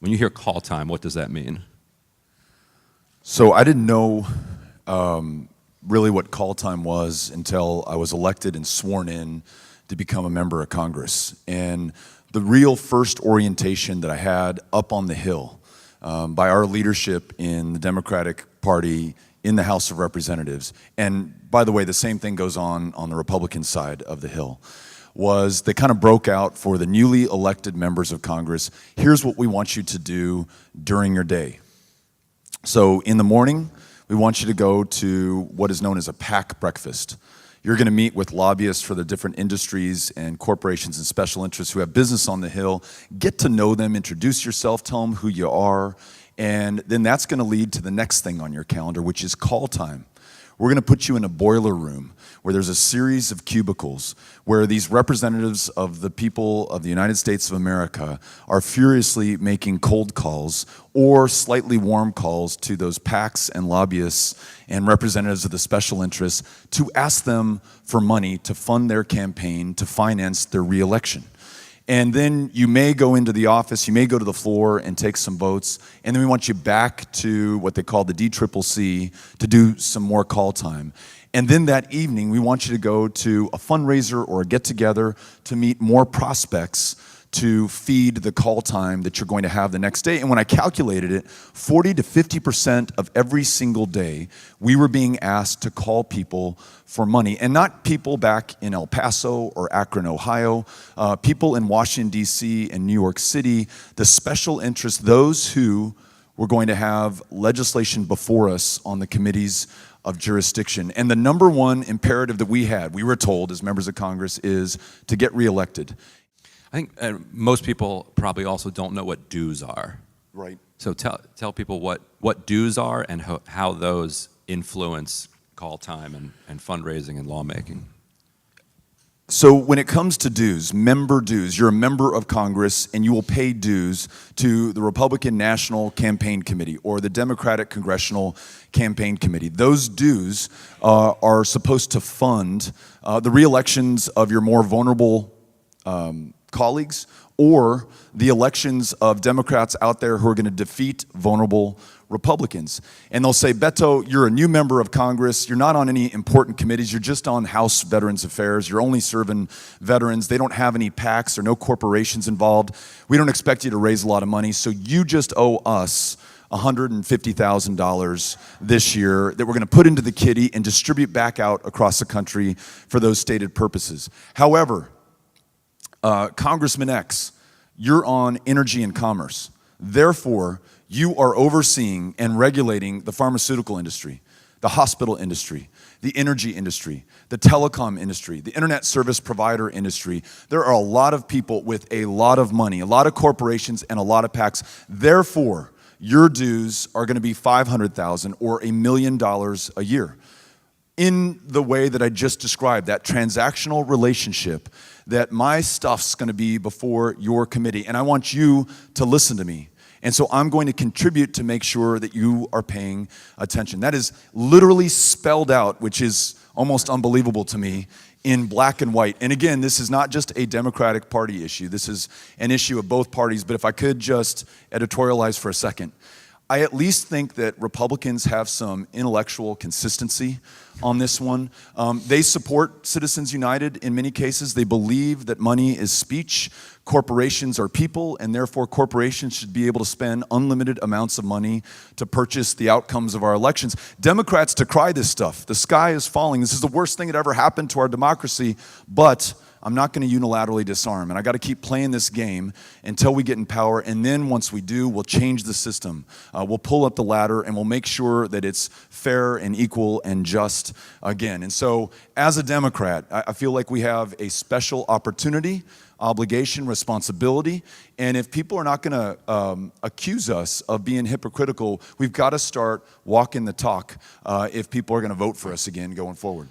When you hear call time, what does that mean? So I didn't know really what call time was until I was elected and sworn in to become a member of Congress. And the real first orientation that I had up on the Hill by our leadership in the Democratic Party in the House of Representatives, and by the way, the same thing goes on the Republican side of the Hill, was they kind of broke out for the newly elected members of Congress. Here's what we want you to do during your day. So in the morning, we want you to go to what is known as a PAC breakfast. You're going to meet with lobbyists for the different industries and corporations and special interests who have business on the Hill. Get to know them, introduce yourself, tell them who you are, and then that's going to lead to the next thing on your calendar, which is call time. We're going to put you in a boiler room where there's a series of cubicles where these representatives of the people of the United States of America are furiously making cold calls or slightly warm calls to those PACs and lobbyists and representatives of the special interests to ask them for money to fund their campaign to finance their reelection. And then you may go into the office, you may go to the floor and take some votes, and then we want you back to what they call the DCCC to do some more call time. And then that evening, we want you to go to a fundraiser or a get-together to meet more prospects to feed the call time that you're going to have the next day. And when I calculated it, 40 to 50% of every single day, we were being asked to call people for money. And not people back in El Paso or Akron, Ohio, people in Washington, D.C. and New York City, the special interests, those who were going to have legislation before us on the committees of jurisdiction. And the number one imperative that we had, we were told as members of Congress, is to get reelected. I think most people probably also don't know what dues are. Right. So tell people what dues are and how those influence call time and fundraising and lawmaking. So when it comes to dues, member dues, you're a member of Congress and you will pay dues to the Republican National Campaign Committee or the Democratic Congressional Campaign Committee. Those dues are supposed to fund the reelections of your more vulnerable colleagues or the elections of Democrats out there who are going to defeat vulnerable Republicans. And they'll say, Beto, you're a new member of Congress. You're not on any important committees. You're just on House Veterans Affairs. You're only serving veterans. They don't have any PACs or no corporations involved. We don't expect you to raise a lot of money. So you just owe us $150,000 this year that we're going to put into the kitty and distribute back out across the country for those stated purposes. However, Congressman X, you're on energy and commerce. Therefore, you are overseeing and regulating the pharmaceutical industry, the hospital industry, the energy industry, the telecom industry, the internet service provider industry. There are a lot of people with a lot of money, a lot of corporations, and a lot of PACs. Therefore, your dues are going to be $500,000 or $1 million a year. In the way that I just described, that transactional relationship, that my stuff's going to be before your committee, and I want you to listen to me. And so I'm going to contribute to make sure that you are paying attention. That is literally spelled out, which is almost unbelievable to me, in black and white. And again, this is not just a Democratic Party issue. This is an issue of both parties. But if I could just editorialize for a second, I at least think that Republicans have some intellectual consistency on this one. They support Citizens United in many cases. They believe that money is speech. Corporations are people, and therefore corporations should be able to spend unlimited amounts of money to purchase the outcomes of our elections. Democrats decry this stuff. The sky is falling. This is the worst thing that ever happened to our democracy, but I'm not going to unilaterally disarm, and I got to keep playing this game until we get in power, and then once we do, we'll change the system. We'll pull up the ladder, and we'll make sure that it's fair and equal and just again. And so, as a Democrat, I feel like we have a special opportunity, obligation, responsibility, and if people are not going to accuse us of being hypocritical, we've got to start walking the talk if people are going to vote for us again going forward.